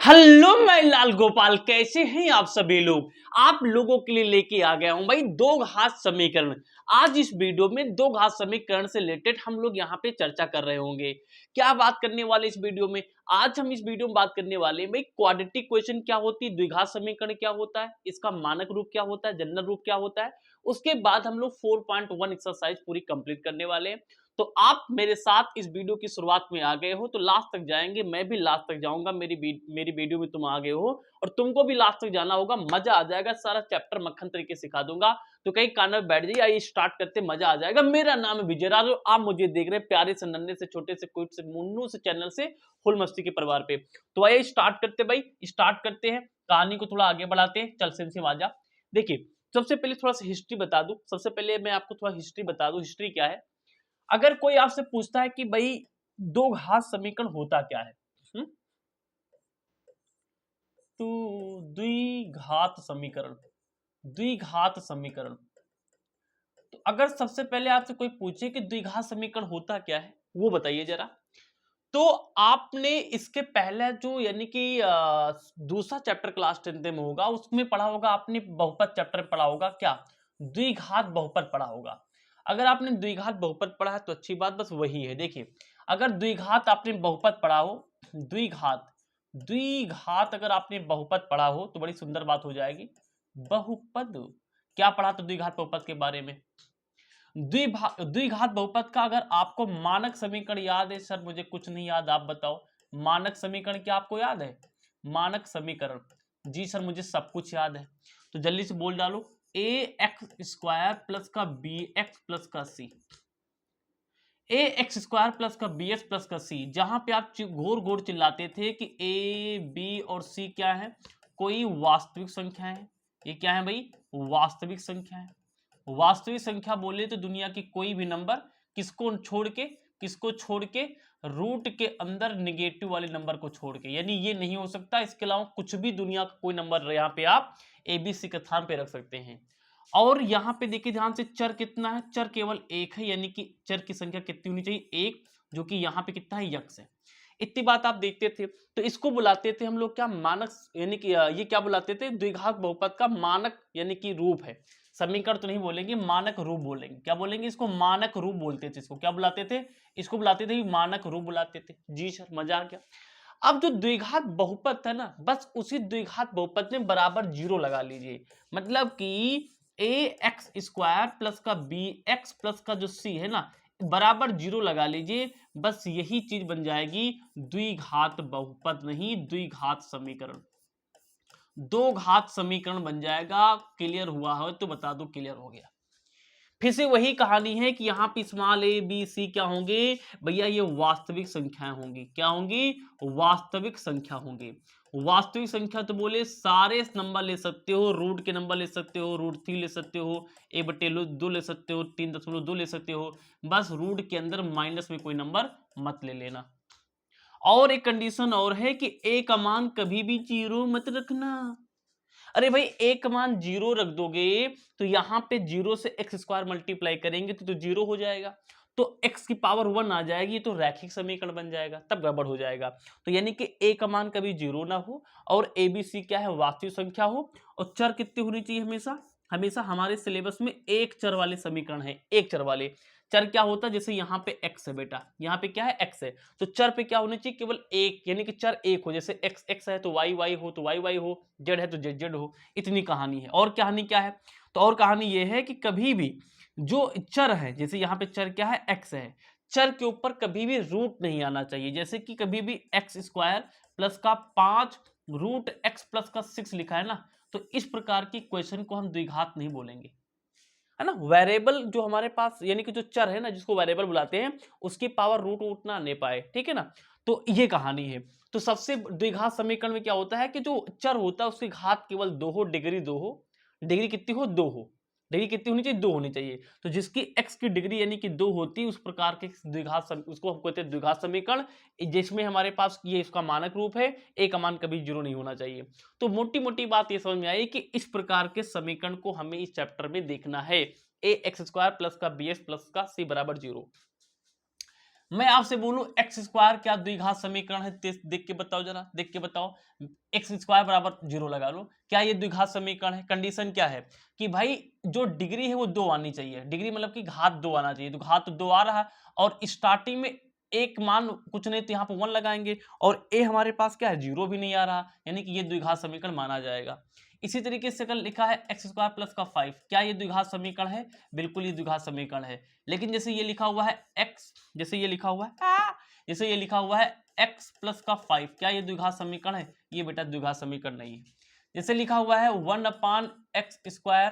Hello मैं लाल गोपाल, कैसे हैं आप सभी लोग। आप लोगों के लिए लेके आ गया हूं भाई दो घात समीकरण। आज इस वीडियो में दो घात समीकरण से रिलेटेड हम लोग यहाँ पे चर्चा कर रहे होंगे। क्या बात करने वाले इस वीडियो में, आज हम इस वीडियो में बात करने वाले हैं भाई क्वाड्रेटिक इक्वेशन क्या होती है, द्विघात समीकरण क्या होता है, इसका मानक रूप क्या होता है, जनरल रूप क्या होता है। उसके बाद हम लोग 4.1 एक्सरसाइज पूरी कंप्लीट करने वाले हैं। तो आप मेरे साथ इस वीडियो की शुरुआत में आ गए हो तो लास्ट तक जाएंगे, मैं भी लास्ट तक जाऊंगा। मेरी वीडियो में तुम आ गए हो और तुमको भी लास्ट तक जाना होगा, मजा आ जाएगा। सारा चैप्टर मक्खन तरीके सिखा दूंगा, तो कहीं कान में बैठ जाइए। आइए स्टार्ट करते, मजा आ जाएगा। मेरा नाम है विजय राज और आप मुझे देख रहे हैं प्यारे से नन्हे से छोटे से क्यूट से मुन्नू से चैनल से फुल मस्ती के परिवार पे। तो आइए स्टार्ट करते भाई, स्टार्ट करते हैं, कहानी को थोड़ा आगे बढ़ाते हैं। चल सिम आ जा। देखिए, सबसे पहले थोड़ा सा हिस्ट्री बता दूं। सबसे पहले मैं आपको थोड़ा हिस्ट्री बता दूं, हिस्ट्री क्या है। अगर कोई आपसे पूछता है कि भाई दो घात समीकरण होता क्या है, तो द्विघात समीकरण, द्विघात समीकरण। तो अगर सबसे पहले आपसे कोई पूछे कि द्विघात समीकरण होता क्या है, वो बताइए जरा। तो आपने इसके पहले जो यानी कि दूसरा चैप्टर क्लास 10th में होगा, उसमें पढ़ा होगा आपने, बहुपद चैप्टर पढ़ा होगा। क्या? द्विघात बहुपद पढ़ा होगा। अगर आपने द्विघात बहुपद पढ़ा है तो अच्छी बात, बस वही है। देखिए, अगर द्विघात आपने बहुपद पढ़ा हो, द्विघात द्विघात अगर आपने बहुपद पढ़ा हो तो बड़ी सुंदर बात हो जाएगी। बहुपद क्या पढ़ा था द्विघात बहुपद के बारे में? द्विघात बहुपद का अगर आपको मानक समीकरण याद है, सर मुझे कुछ नहीं याद, आप बताओ। मानक समीकरण क्या आपको याद है? मानक समीकरण, जी सर मुझे सब कुछ याद है। तो जल्दी से बोल डालो, ए एक्स स्क्वायर प्लस का बी एक्स प्लस का सी। ए एक्स स्क्वायर प्लस का बी एक्स प्लस का सी। जहां पे आप घोर घोर चिल्लाते थे कि ए बी और सी क्या है, कोई वास्तविक संख्या है। ये क्या है भाई? वास्तविक संख्या है। वास्तविक संख्या बोले तो दुनिया की कोई भी नंबर, किसको छोड़ के, रूट के अंदर निगेटिव वाले नंबर को छोड़ के, यानी ये नहीं हो सकता। इसके अलावा कुछ भी दुनिया का कोई नंबर यहाँ पे आप एबीसी के स्थान पे रख सकते हैं। और यहाँ पे देखिए ध्यान से, चर कितना है? चर केवल एक है, यानी कि चर की संख्या कितनी होनी चाहिए? एक, जो कि यहाँ पे कितना है? यक्स है। इतनी बात आप देखते थे। तो इसको बुलाते थे हम लोग क्या? मानक, यानी कि ये क्या बुलाते थे? द्विघात बहुपद का मानक यानी कि रूप है। समीकरण तो नहीं बोलेंगे, मानक रूप बोलेंगे। क्या बोलेंगे इसको? मानक रूप बोलते थे इसको। क्या बुलाते थे? इसको बुलाते थे मानक रूप बुलाते थे। जी सर, मजा आ गया। अब जो द्विघात बहुपद है ना, बस उसी द्विघात बहुपद में बराबर जीरो लगा लीजिए। मतलब कि ए एक्स स्क्वायर प्लस का बी एक्स प्लस का जो सी है ना, बराबर जीरो लगा लीजिए। बस यही चीज बन जाएगी द्विघात बहुपद, नहीं द्विघात समीकरण। दो घात समीकरण बन जाएगा। क्लियर हुआ है तो बता दो क्लियर हो गया। फिर से वही कहानी है कि यहाँ पे स्मॉल ए बी सी क्या होंगे भैया? ये वास्तविक संख्याएं होंगी। क्या होंगी? वास्तविक संख्या होंगी। वास्तविक संख्या तो बोले सारे नंबर ले सकते हो, रूट के नंबर ले सकते हो, रूट 3 ले सकते हो, a/2 ले सकते हो, 3.2 ले सकते हो। बस रूट के अंदर माइनस में कोई नंबर मत ले लेना। और एक कंडीशन और है कि ए का मान कभी भी जीरो मत रखना। अरे भाई, एक का मान जीरो रख दोगे तो यहां पे जीरो से एक्स स्क्वायर मल्टीप्लाई करेंगे तो जीरो हो जाएगा, तो एक्स की पावर 1 आ जाएगी, तो रैखिक समीकरण बन जाएगा, तब गड़बड़ हो जाएगा। तो यानी कि ए का मान कभी जीरो ना हो और ए बी सी क्या है? वास्तविक संख्या हो। और चर कितने होनी चाहिए? हमेशा हमेशा हमारे सिलेबस में एक चर वाले समीकरण है। एक चर वाले। चर क्या होता है? जैसे यहाँ पे एक्स है बेटा, यहाँ पे क्या है? एक्स है। तो चर पे क्या होनी चाहिए? केवल एक, यानी कि चर एक हो। जैसे एक्स एक्स है तो वाई वाई हो, तो वाई वाई हो, जेड है तो जेड जेड हो। इतनी कहानी है। और कहानी क्या है? तो और कहानी ये है कि कभी भी जो चर है, जैसे यहाँ पे चर क्या है? एक्स है, चर के ऊपर कभी भी रूट नहीं आना चाहिए। जैसे कि कभी भी एक्स स्क्वायर प्लस का 5 रूट एक्स प्लस का 6 लिखा है ना, तो इस प्रकार की क्वेश्चन को हम द्विघात नहीं बोलेंगे, है ना। वेरिएबल जो हमारे पास, यानी कि जो चर है ना, जिसको वेरिएबल बुलाते हैं, उसकी पावर रूट वूट ना ले पाए, ठीक है ना। तो ये कहानी है। तो सबसे द्विघात समीकरण में क्या होता है कि जो चर होता है उसकी घात केवल 2 हो, डिग्री 2 हो। डिग्री कितनी हो? 2 हो। डिग्री कितनी होनी चाहिए? 2 होनी चाहिए। तो जिसकी x की डिग्री यानी कि 2 होती है, उस प्रकार के उसको हम कहते हैं द्विघात समीकरण, जिसमें हमारे पास ये इसका मानक रूप है। a का मान कभी जीरो नहीं होना चाहिए। तो मोटी मोटी बात ये समझ में आई कि इस प्रकार के समीकरण को हमें इस चैप्टर में देखना है। ए एक्स स्क्वायर प्लस का बी एक्स प्लस का सी बराबर जीरो। मैं आपसे बोलूं एक्स स्क्वायर क्या द्विघात समीकरण है, देख के बताओ, जरा देख के बताओ। एक्स स्क्वायर बराबर 0 लगा लो, क्या ये द्विघात समीकरण है? कंडीशन क्या है कि भाई जो डिग्री है वो 2 आनी चाहिए, डिग्री मतलब कि घात 2 आना चाहिए, तो घात 2 आ रहा है और स्टार्टिंग में एक मान कुछ नहीं तो यहाँ पे 1 लगाएंगे और ए हमारे पास क्या है 0 भी नहीं आ रहा, यानी कि ये द्विघात समीकरण माना जाएगा। इसी तरीके से अगर लिखा है एक्स स्क्वायर प्लस का 5, क्या ये द्विघात समीकरण है? बिल्कुल ये द्विघात समीकरण है। लेकिन जैसे ये लिखा हुआ है एक्स, जैसे ये लिखा हुआ है जैसे ये लिखा हुआ है एक्स प्लस का 5, क्या ये द्विघात समीकरण है? ये बेटा द्विघात समीकरण नहीं है। जैसे लिखा हुआ है 1/x स्क्वायर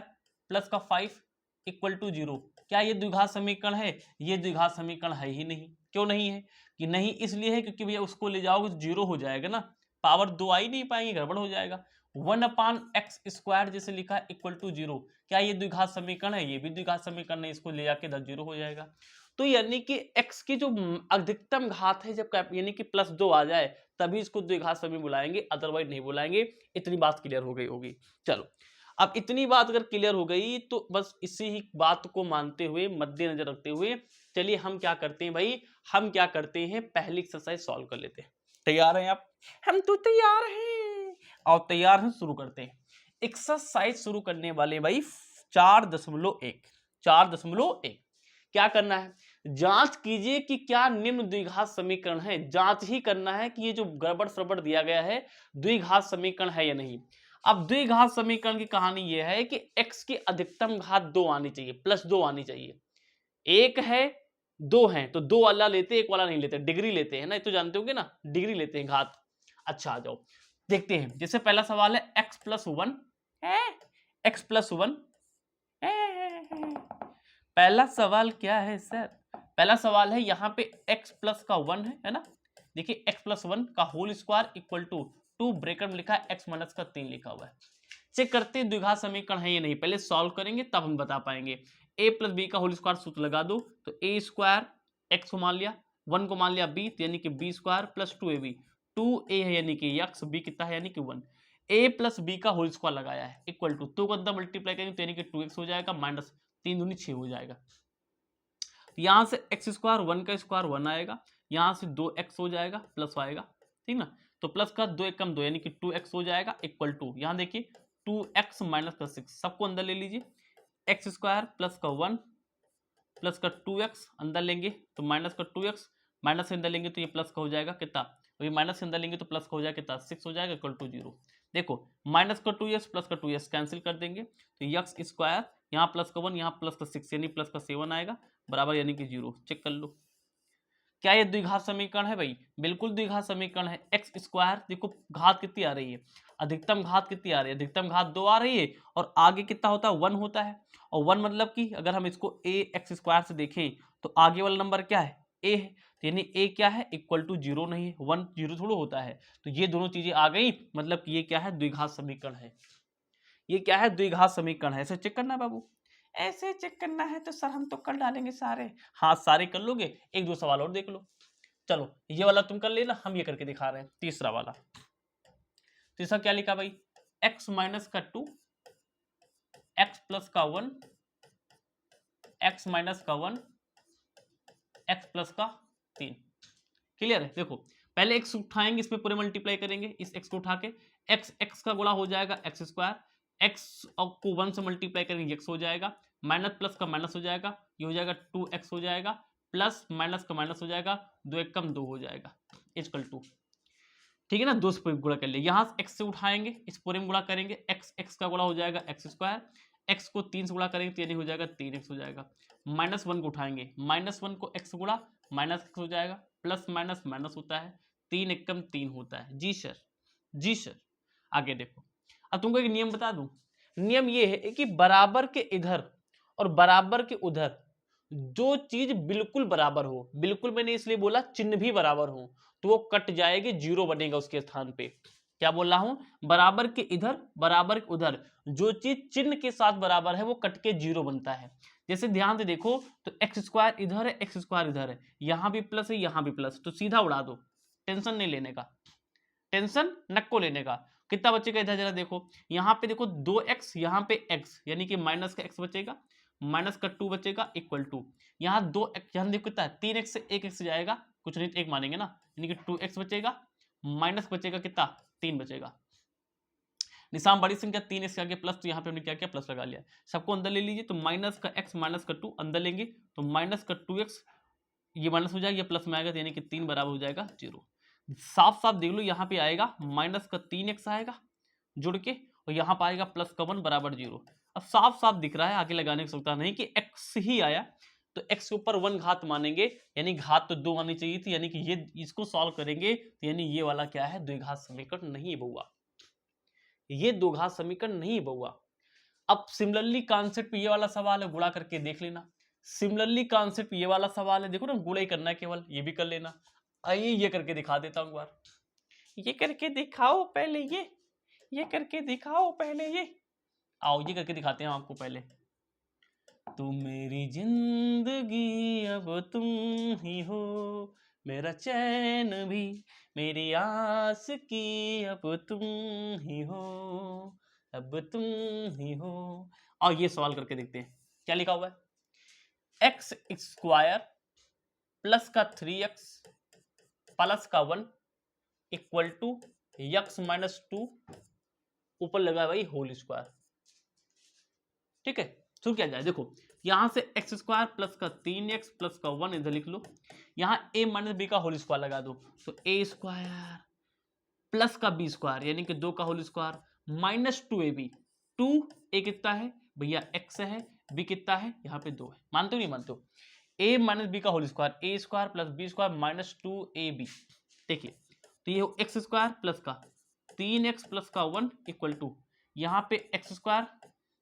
प्लस का 5 इक्वल टू 0, क्या ये द्विघात समीकरण है? ये द्विघात समीकरण है ही नहीं। क्यों नहीं है? कि नहीं इसलिए है क्योंकि भैया उसको ले जाओगे तो 0 हो जाएगा ना, पावर 2 आ ही नहीं पाएंगे, गड़बड़ हो जाएगा। 1/x स्क्वायर जैसे लिखा है इक्वल टू 0, क्या ये द्विघात समीकरण है? ये भी द्विघात समीकरण नहीं, इसको ले जाके 0 हो जाएगा। तो यानी कि x की जो अधिकतम घात है जब यानी कि +2 आ जाए तभी इसको द्विघात समीकरण बुलाएंगे, अदरवाइज नहीं बुलाएंगे। इतनी बात क्लियर हो गई होगी। चलो अब इतनी बात अगर क्लियर हो गई तो बस इसी ही बात को मानते हुए मद्देनजर रखते हुए चलिए हम क्या करते हैं भाई, हम क्या करते हैं पहली एक्सरसाइज सॉल्व कर लेते हैं। तैयार हैं आप? हम तो तैयार हैं और तैयार हैं, शुरू करते हैं। एक्सरसाइज शुरू करने वाले भाई 4.1 4.1 क्या करना है? जांच कीजिए कि क्या निम्न द्विघात समीकरण है। जांच ही करना है कि ये जो गड़बड़ सड़बड़ दिया गया है द्विघात समीकरण है या नहीं। अब द्विघात समीकरण की कहानी ये है कि x की अधिकतम घात 2 आनी चाहिए, +2 आनी चाहिए। एक है 2 है तो 2 वाला लेते, एक वाला नहीं लेते, डिग्री लेते हैं ना, ये तो जानते होंगे ना, डिग्री लेते हैं घात। अच्छा आ जाओ देखते हैं। जैसे पहला सवाल है x+1 है, x+1 पहला सवाल क्या है सर? पहला सवाल है यहाँ पे x प्लस का 1 है ना। देखिए x+1 का whole square equal to 2 bracket में लिखा है x माइनस का 3 लिखा हुआ है। चेक करते हैं द्विघात समीकरण है या नहीं, पहले सॉल्व करेंगे तब हम बता पाएंगे। a प्लस बी का होल स्क्वायर सूत्र लगा दो तो a स्क्वायर x को मान लिया, 1 को मान लिया b, तो यानी कि b square plus 2ab, 2a है यानी कि x, b कितना है यानी कि 1, a प्लस बी का होल स्क्वायर लगाया है इक्वल टू 2 को अंदर मल्टीप्लाई करेंगे तो यानी कि 2x हो जाएगा माइनस 3 दूनी 6 हो जाएगा। यहां से एक्स स्क्वायर 1 का स्क्वायर 1 आएगा, यहां से 2x हो जाएगा प्लस आएगा, ठीक ना। तो प्लस का 2 एक कम 2 यानी कि 2x हो जाएगा इक्वल टू, यहां देखिए 2x माइनस का 6 सबको अंदर ले लीजिए, एक्स स्क्वायर प्लस का 1 प्लस का 2x अंदर लेंगे तो माइनस का 2x, माइनस से अंदर लेंगे तो ये प्लस का हो जाएगा कितना, तो ये माइनस से अंदर लेंगे तो प्लस का हो जाएगा कितना 6 हो जाएगा इक्वल टू 0। देखो माइनस का 2x प्लस का 2x कैंसिल कर देंगे तो x स्क्वायर यहाँ प्लस का 1 यहाँ प्लस का 6 यानी प्लस का 7 आएगा बराबर यानी कि 0। चेक कर लो क्या ये द्विघात समीकरण है भाई? बिल्कुल द्विघात समीकरण है। एक्स स्क्वायर देखो घात कितनी आ रही है, अधिकतम घात कितनी आ रही है, अधिकतम घात 2 आ रही है और आगे कितना होता है 1 होता है, और 1 मतलब कि अगर हम इसको ए एक्स स्क्वायर से देखें तो आगे वाला नंबर क्या है ए है, तो यानी ए क्या है इक्वल टू 0 नहीं है, 1 0 थोड़ा होता है। तो ये दोनों चीजें आ गई, मतलब कि ये क्या है द्विघात समीकरण है। ये क्या है द्विघात समीकरण है। ऐसे चेक करना है बाबू, ऐसे चेक करना है तो सर हम तो कर डालेंगे सारे। हाँ सारे कर लोगे, एक दो सवाल और देख लो। चलो ये वाला तुम कर लेना, हम ये करके दिखा रहे हैं। तीसरा वाला, तीसरा क्या लिखा भाई, x माइनस का 2 x प्लस का 1 x माइनस का 1 x प्लस का 3। क्लियर है? देखो पहले x उठाएंगे, इसमें पूरे मल्टीप्लाई करेंगे, इस x को उठा के x का गुणा हो जाएगा x स्क्वायर, x को 1 से मल्टीप्लाई करेंगे x हो जाएगा, माइनस प्लस का माइनस हो जाएगा, ये हो जाएगा 2x हो जाएगा, प्लस माइनस का माइनस हो जाएगा, 2 एक कम 2 हो जाएगा इक्वल टू, ठीक है ना। 2 से गुणा कर लिया, यहाँ x से उठाएंगे इस पूरे में गुणा करेंगे, x का गुणा हो जाएगा x स्क्वायर, x को 3 से गुणा करेंगे तो यानी हो जाएगा 3x हो जाएगा, माइनस 1 को उठाएंगे, माइनस 1 को x गुणा माइनस x हो जाएगा, प्लस माइनस माइनस होता है, 3 एक कम 3 होता है। जी सर, जी सर। आगे देखो, अब तुमको एक नियम बता दूं, नियम ये है कि बराबर के इधर और बराबर के उधर जो चीज बिल्कुल बराबर हो, बिल्कुल मैंने इसलिए बोला चिन्ह भी बराबर हो, तो वो कट जाएगी, 0 बनेगा उसके स्थान पे। क्या बोल रहा हूं, बराबर के इधर बराबर के उधर जो चीज चिन्ह के साथ बराबर है वो कट के 0 बनता है। जैसे ध्यान से देखो तो एक्स स्क्वायर इधर है, एक्स स्क्वायर इधर है, यहां भी प्लस है यहां भी प्लस, तो सीधा उड़ा दो, टेंशन नहीं लेने का, टेंशन नको लेने का। कितना बचेगा इधर जरा देखो, यहाँ पे देखो 2x, यहाँ पे x यानी कि माइनस का x बचेगा, माइनस का 2 बचेगा इक्वल टू, यहाँ 2x, यहाँ देखो कितना है 3x से 1x जाएगा, कुछ नहीं 1 मानेंगे ना, यानी कि 2x बचेगा, माइनस बचेगा कितना 3 बचेगा, निशान बड़ी संख्या 3x के आगे प्लस, तो यहाँ पे हमने क्या किया प्लस लगा लिया, सबको अंदर ले लीजिए, तो माइनस का x माइनस का 2 अंदर लेंगे तो माइनस का 2x, ये माइनस हो जाएगा, ये प्लस में आएगा, यानी कि 3 बराबर हो जाएगा 0। साफ साफ देख लो, यहाँ पे आएगा माइनस का 3x आएगा जुड़ के, और यहाँ पर आएगा प्लस का 1 बराबर 0। अब साफ साफ दिख रहा है, आगे लगाने की जरूरत नहीं कि x ही आया, तो x के ऊपर 1 घात मानेंगे, यानी घात तो 2 आनी चाहिए थी, यानी कि ये इसको सॉल्व करेंगे तो यानी ये वाला क्या है द्विघात समीकरण नहीं बउआ, ये द्विघात समीकरण नहीं बउआ। अब सिमिलरली कॉन्सेप्ट ये वाला सवाल है, गुणा करके देख लेना, सिमिलरली कॉन्सेप्ट ये वाला सवाल है, देखो ना गुणा ही करना है केवल, ये भी कर लेना। आइए ये करके दिखा देता हूं एक बार, ये करके दिखाओ पहले, ये करके दिखाओ पहले, ये आओ ये करके दिखाते हैं आपको पहले। तू मेरी जिंदगी अब तुम ही हो, मेरा चैन भी मेरी आस की अब तुम ही हो, अब तुम ही हो। और ये सवाल करके देखते हैं क्या लिखा हुआ है, एक्स स्क्वायर प्लस का 3x प्लस का 1 इक्वल टू x माइनस 2, ऊपर लगा भाई होल स्क्वायर। ठीक है, शुरू किया जाए, देखो यहां से एक्स स्क्वायर प्लस का 3x प्लस का 1 इधर लिख लो, यहां a माइनस बी का होल स्क्वायर लगा दो, तो a स्क्वायर प्लस का b स्क्वायर यानी कि 2 का whole square minus 2ab, 2a कितना है भैया x है, b कितना है यहाँ पे 2 है, मानते हो नहीं मानते हो, a माइनस बी का whole square, a square plus b square minus 2ab। देखिए तो ये एक्स स्क्वायर प्लस का 3x प्लस का 1 इक्वल टू, यहाँ पे एक्स स्क्वायर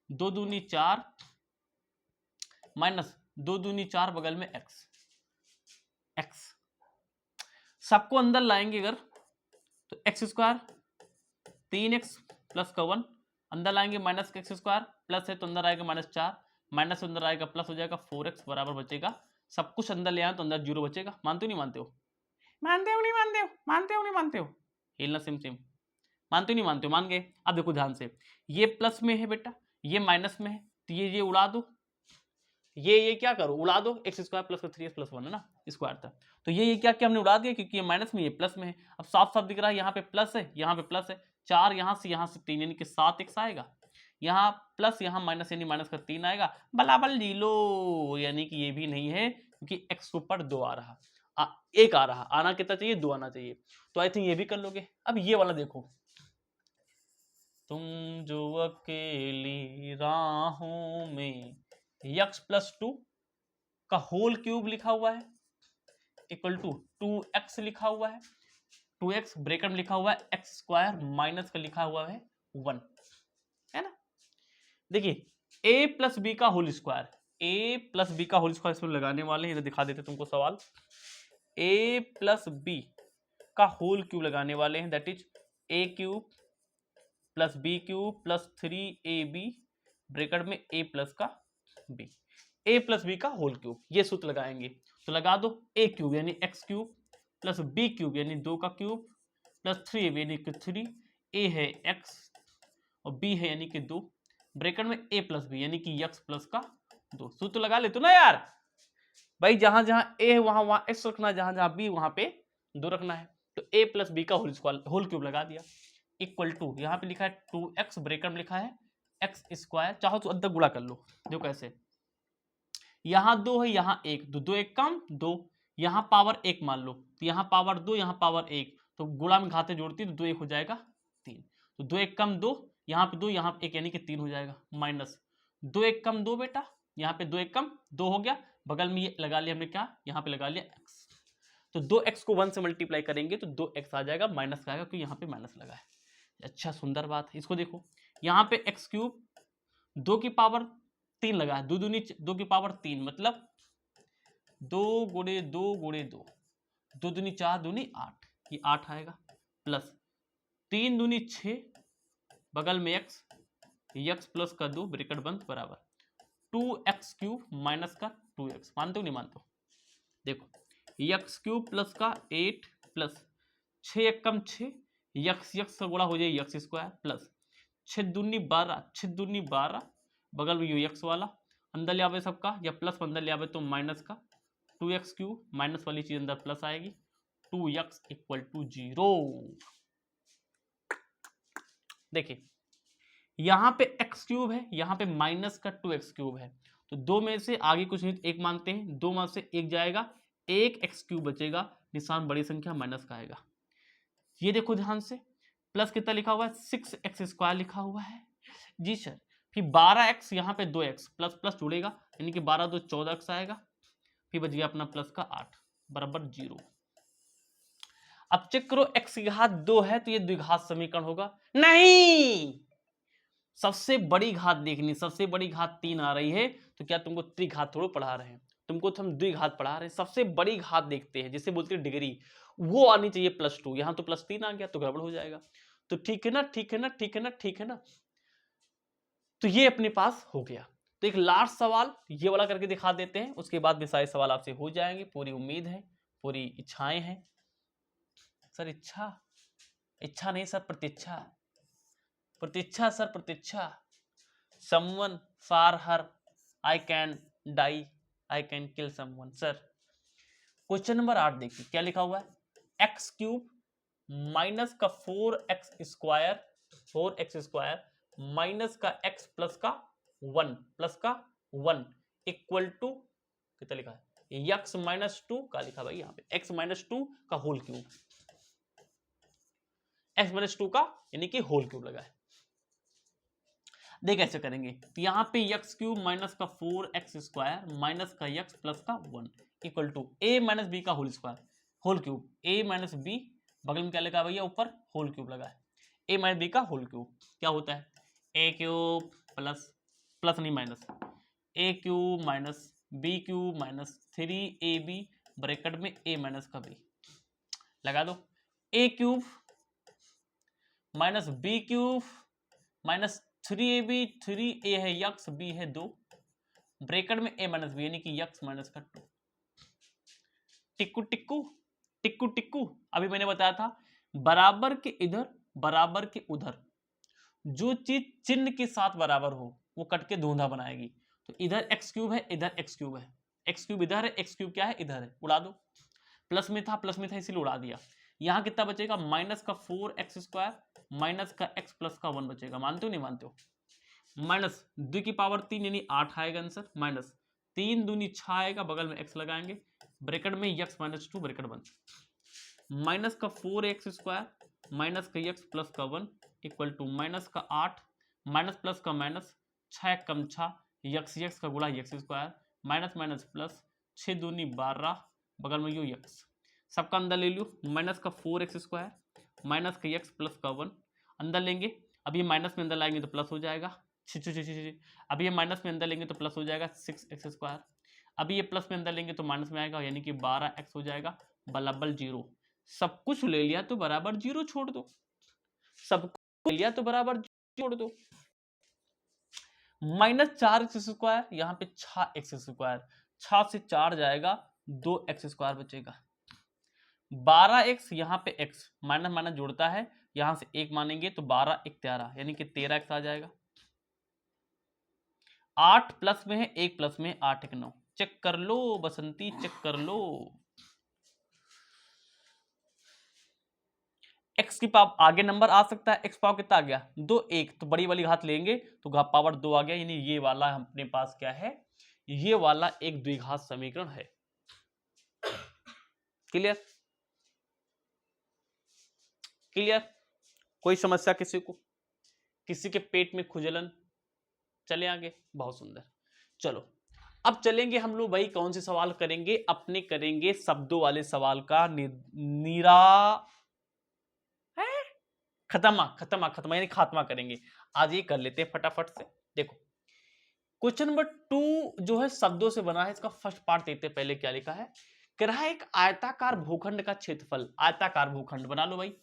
2 दूनी 4 माइनस 2 दूनी 4 बगल में x सबको अंदर लाएंगे अगर, तो एक्स स्क्वायर 3x प्लस का 1 अंदर लाएंगे, माइनस का एक्स स्क्वायर प्लस है तो अंदर आएगा माइनस 4, माइनस से अंदर आएगा प्लस हो जाएगा 4x बराबर बचेगा, सब कुछ अंदर ले आए तो अंदर 0 बचेगा। मानते हो नहीं मानते हो, मानते हो नहीं मानते हो, मानते हो नहीं मानते हो, हिलना सिम सिम, मानते हो नहीं मानते हो, मान गए। अब देखो ध्यान से, ये प्लस में है बेटा, ये माइनस में है, तो ये उड़ा दो, ये क्या करो उड़ा दो, एक्स स्क्वायर प्लस का 3x प्लस 1 है ना स्क्वायर था, तो ये क्या क्या हमने उड़ा दिया क्योंकि ये माइनस में ये प्लस में है। अब साफ साफ दिख रहा है यहाँ पे प्लस है, यहाँ पे प्लस है, 4 यहाँ से 3 यानी कि 7x आएगा, यहाँ प्लस यहाँ माइनस यानी माइनस का 3 आएगा, बराबर जी लो, यानी कि ये भी नहीं है क्योंकि x के ऊपर 2 आ रहा, 1 आ रहा, आना कितना चाहिए 2 आना चाहिए, तो आई थिंक ये भी कर लोगे। अब ये वाला देखो, तुम जो अकेली राहों में x प्लस 2 का होल क्यूब लिखा हुआ है इक्वल टू 2x लिखा हुआ है, 2x ब्रैकेट में लिखा हुआ है एक्स स्क्वायर माइनस का लिखा हुआ है 1 है ना। देखिए a प्लस बी का whole square, a plus B का होल स्क्वायर इसमें लगाने वाले हैं, इधर दिखा देते तुमको सवाल, a प्लस बी का होल क्यूब लगाने वाले हैं, that is a cube plus B cube plus 3ab bracket में a प्लस का b, a प्लस बी का होल क्यूब, ये सूत्र लगाएंगे तो लगा दो a क्यूब यानी x cube plus b cube यानी 2 का क्यूब प्लस 3ab यानी कि 3, a है x और b है यानी कि 2 ब्रैकेट में a प्लस बी यानी कि x प्लस का 2, सूत्र लगा ले तो ना यार भाई, जहां जहां a है वहां वहां x रखना, जहां जहां b वहां पे 2 रखना है, तो a प्लस बी का होल क्यूब लगा दिया इक्वल टू, यहाँ पे लिखा है 2x ब्रैकेट में लिखा है एक्स स्क्वायर, चाहो तो अंदर गुणा कर लो, देखो कैसे, यहाँ 2 है यहाँ 1, 2 1 कम 2, यहाँ पावर 1 मान लो, तो यहाँ पावर 2 यहाँ पावर 1, तो गुणा में घाते जोड़ती तो 2 1 हो जाएगा 3, तो 2 1 कम 2, यहाँ पे 2 यहाँ पे 1 यानी कि 3 हो जाएगा, माइनस 2 1 कम 2 बेटा, यहाँ पे 2 1 कम 2 हो गया, बगल में ये लगा लिया हमने क्या, यहाँ पे लगा लिया x, तो 2x को 1 से मल्टीप्लाई करेंगे तो 2x आ जाएगा, माइनस का आएगा क्योंकि यहाँ पे माइनस लगा है। अच्छा सुंदर बात है, इसको देखो यहाँ पे एक्स क्यूब 2 की पावर 3 लगा है, 2 दूनी 2 की पावर 3 मतलब 2 गुणे 2 गुणे 2, 2 दूनी 4 दूनी 8, ये 8 आएगा प्लस 3 दूनी 6 बगल में x प्लस का 2 ब्रैकेट बंद बराबर 2x क्यूब माइनस का 2x, मानते हो नहीं मानते हो, देखो x क्यूब प्लस का 8 प्लस 6 1 कम 6, यक्स का गुणा हो जाए x स्क्वायर प्लस 6 दूनी 12, 6 दूनी 12 बगल में यू एक्स वाला अंदर ले आवे सबका, या प्लस अंदर ले आवे तो माइनस का 2x³ माइनस वाली चीज अंदर प्लस आएगी 2x = 0। देखिए यहां पे x³ है, यहां पे माइनस का 2x³ है, तो दो में से आगे कुछ नहीं, एक मानते हैं, दो में से एक जाएगा, एक x³ बचेगा, निशान बड़ी संख्या माइनस का आएगा। ये देखो ध्यान से, प्लस कितना लिखा हुआ है 6x² लिखा हुआ है जी सर। फिर 12x, यहाँ पे 2x प्लस प्लस जुड़ेगा, यानी कि 12 2 14x आएगा, फिर बच गया अपना प्लस का 8 बराबर 0। अब चेक करो x की घात 2 है तो ये द्विघात समीकरण होगा नहीं, सबसे बड़ी घात देखनी, सबसे बड़ी घात 3 आ रही है, तो क्या तुमको त्रिघात थोड़ा पढ़ा रहे हैं, तुमको तो हम द्विघात पढ़ा रहे हैं। सबसे बड़ी घात देखते हैं, जिसे बोलते हैं डिग्री, वो आनी चाहिए +2, यहां तो +3 आ गया तो गड़बड़ हो जाएगा। तो ठीक है ना, ठीक है ना, ठीक है ना, ठीक है ना, तो ये अपने पास हो गया। तो एक लास्ट सवाल ये वाला करके दिखा देते हैं, उसके बाद भी सारे सवाल आपसे हो जाएंगे, पूरी उम्मीद है, पूरी इच्छाएं हैं। सर इच्छा, इच्छा नहीं sir, Pratiksha, Pratiksha sir, Pratiksha. someone for her I can die, I can kill someone। Sir question number 8 देखिए क्या लिखा हुआ है, x³ माइनस का 4x² 4x² माइनस का x प्लस का 1 इक्वल टू कितना लिखा है, x-2 का लिखा भाई, यहाँ पे x-2 का होल क्यूब, x-2 का यानी कि होल क्यूब लगा है। देख कैसे करेंगे, तो यहाँ पे x³ माइनस का 4x² माइनस का x प्लस का 1 equal to a minus B का whole square, whole cube, a minus B, बगल में क्या लिखा भैया, ऊपर होल क्यूब लगा है, a माइनस बी का होल क्यूब क्या होता है, a³ प्लस प्लस नहीं minus a³ minus b³ minus 3ab bracket में a माइनस का b लगा दो, a³ minus b³ minus 3ab, 3a है यक्स, b है 2 ब्रैकेट में a माइनस बी यानी कि यक्स माइनस का 2। टिक्कू टिक्कू टिक्कू टिक्कू, अभी मैंने बताया था बराबर के इधर बराबर के उधर, जो चीज चिन्ह के साथ बराबर हो वो कट के धूंधा बनाएगी। तो इधर x³ है, इधर x³ है, x³ इधर है, x³ क्या है इधर है, उड़ा दो, प्लस में था इसीलिए उड़ा दिया। यहाँ कितना बचेगा, माइनस का 4x² माइनस का x प्लस का 1 बचेगा, मानते हो नहीं मानते हो, माइनस 2 की पावर 3 यानी 8 आएगा आंसर, माइनस 3 दूनी 6 आएगा, बगल में x लगाएंगे, ब्रैकेट में x माइनस 2 ब्रैकेट बंद, माइनस का 4x² माइनस का x प्लस का 1 इक्वल टू माइनस का 8 माइनस प्लस का माइनस 6 कम 6 x का गुणा x² माइनस माइनस प्लस 6 दूनी 12 बगल में यू x, सबका अंदर ले लो, माइनस का 4x² माइनस का x प्लस का 1 अंदर लेंगे, अब ये माइनस में अंदर लाएंगे तो प्लस हो जाएगा, अब ये माइनस में अंदर लेंगे तो प्लस हो जाएगा 6x², अभी ये प्लस में अंदर लेंगे तो माइनस में आएगा यानी कि 12x हो जाएगा बराबर 0। सब कुछ ले लिया तो बराबर 0 छोड़ दो, सब कुछ ले लिया तो बराबर छोड़ दो, माइनस 4x², यहाँ पे 6x², 6 से 4 जाएगा 2x² बचेगा, 12x यहाँ पे x माइनस माइनस जोड़ता है, यहां से 1 मानेंगे तो 12 1 13 यानी कि 13x आ जाएगा, 8 प्लस में है 1 प्लस में 8 1 9, चेक कर लो बसंती चेक कर लो, x की पावर आगे नंबर आ सकता है, x पावर कितना आ गया 2 1, तो बड़ी वाली घात लेंगे तो पावर 2 आ गया, यानी ये वाला अपने पास क्या है, ये वाला एक द्विघात समीकरण है। क्लियर क्लियर, कोई समस्या किसी को, किसी के पेट में खुजलन, चले आगे, बहुत सुंदर। चलो अब चलेंगे हम लोग भाई, कौन से सवाल करेंगे, अपने करेंगे शब्दों वाले सवाल का खत्मा यानी खात्मा करेंगे, आज ये कर लेते हैं फटाफट से। देखो क्वेश्चन नंबर 2 जो है शब्दों से बना है, इसका फर्स्ट पार्ट देखते हैं, पहले क्या लिखा है, कह रहा है एक आयताकार भूखंड का क्षेत्रफल, आयताकार भूखंड बना लो भाई,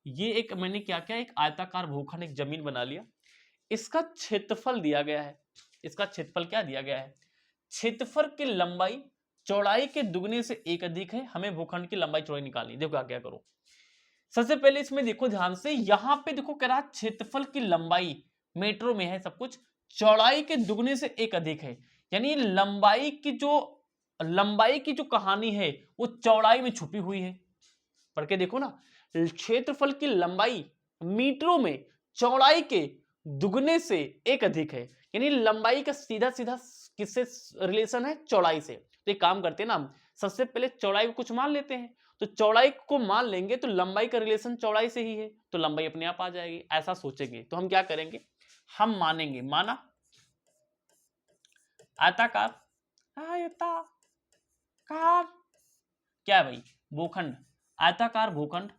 ये एक मैंने क्या किया, एक आयताकार भूखंड एक जमीन बना लिया, इसका क्षेत्रफल दिया गया है, इसका क्षेत्रफल क्या दिया गया है, क्षेत्रफल की लंबाई चौड़ाई के दुगने से एक अधिक है, हमें भूखंड की लंबाई चौड़ाई निकालनी। देखो क्या करो, सबसे पहले इसमें देखो ध्यान से, यहां पे देखो कह रहा क्षेत्रफल की लंबाई मीटरों में है सब कुछ, चौड़ाई के दुगने से एक अधिक है, यानी लंबाई की जो कहानी है वो चौड़ाई में छुपी हुई है। पढ़ के देखो ना, क्षेत्रफल की लंबाई मीटरों में चौड़ाई के दुगने से एक अधिक है। यानी लंबाई का सीधा सीधा किससे रिलेशन है? चौड़ाई से। तो एक काम करते हैं ना, हम सबसे पहले चौड़ाई को कुछ मान लेते हैं। तो चौड़ाई को मान लेंगे तो लंबाई का रिलेशन चौड़ाई से ही है, तो लंबाई अपने आप आ जाएगी। ऐसा सोचेंगे तो हम क्या करेंगे, हम मानेंगे, माना आयताकार, आयताकार क्या है भाई? भूखंड। आयताकार भूखंड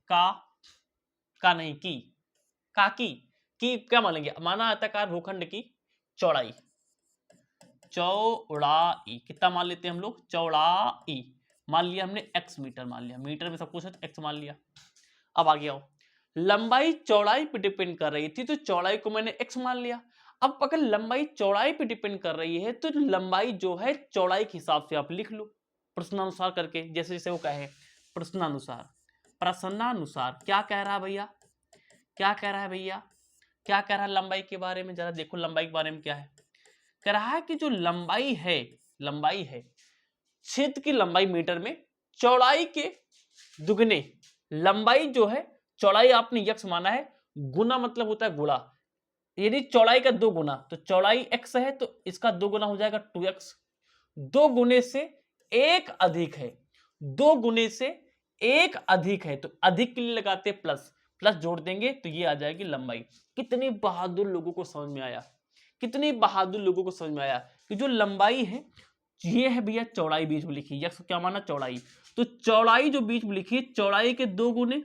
का नहीं की क्या मानेंगे? माना आयताकार भूखंड की चौड़ाई कितना मान लेते हैं हम लोग? चौड़ाई मान लिया हमने x मीटर मान लिया, मीटर में सब कुछ है तो x मान लिया। अब आगे आओ, लंबाई चौड़ाई पे डिपेंड कर रही थी तो चौड़ाई को मैंने x मान लिया। अब अगर लंबाई चौड़ाई पे डिपेंड कर रही है तो लंबाई जो है चौड़ाई के हिसाब से आप लिख लो प्रश्नानुसार करके, जैसे जैसे वो कहे प्रश्नानुसार। क्या कह रहा है भैया? क्या कह रहा है भैया? क्या कह रहा है लंबाई के बारे में? जरा देखो लंबाई के बारे में क्या है कह रहा है कि जो लंबाई है क्षेत्र की लंबाई मीटर में चौड़ाई के दुगने। लंबाई जो है चौड़ाई आपने x माना है, गुना मतलब होता है गुणा, यदि चौड़ाई का 2 गुना तो चौड़ाई x है तो इसका 2 गुना हो जाएगा 2x। 2 गुने से एक अधिक है, 2 गुने से एक अधिक है तो अधिक के लिए लगाते प्लस, प्लस जोड़ देंगे तो ये आ जाएगी लंबाई। कितनी बहादुर लोगों को समझ में आया, कितनी बहादुर लोगों को समझ में आया कि जो लंबाई है ये है भैया चौड़ाई बीच में लिखी, यक्स क्या माना? चौड़ाई। तो चौड़ाई जो बीच में लिखी है चौड़ाई के 2 गुने,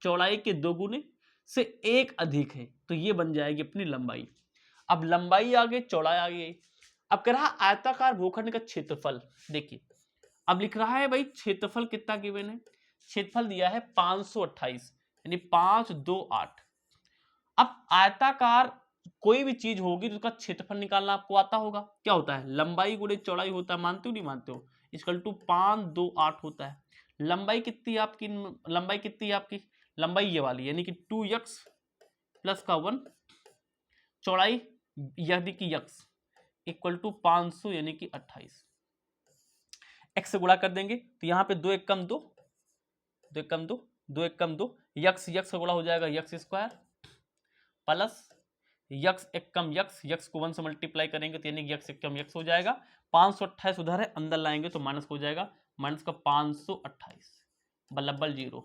चौड़ाई के 2 गुने से एक अधिक है तो ये बन जाएगी अपनी लंबाई। अब लंबाई आ गई, चौड़ाई आ गई। अब कह रहा है आयताकार भूखंड का क्षेत्रफल। देखिए अब लिख रहा है भाई क्षेत्रफल कितना गिवन है, क्षेत्रफल दिया है 528 यानी 528। अब आयताकार कोई भी चीज होगी तो उसका क्षेत्रफल निकालना आपको आता होगा। क्या होता है? लंबाई गुणे चौड़ाई होता है, मानते हो नहीं मानते हो? इक्वल टू 528 होता है। लंबाई कितनी आपकी? लंबाई कितनी है आपकी? लंबाई ये वाली यानी कि 2x प्लस का 1, चौड़ाई यानी कि x इक्वल टू 500 यानी कि 28। x से गुणा कर देंगे तो यहाँ पे 2 एक कम 2, 2 एक कम 2, 2 एक कम 2, यक्स यक्स का गुणा हो जाएगा यक्स स्क्वायर प्लस यक्स एक कम यक्स, यक्स को 1 से मल्टीप्लाई करेंगे तो यानी यक्स एक कम यक्स हो जाएगा। 528 उधर है, अंदर लाएंगे तो माइनस हो जाएगा, माइनस का 528 बल्लबल 0।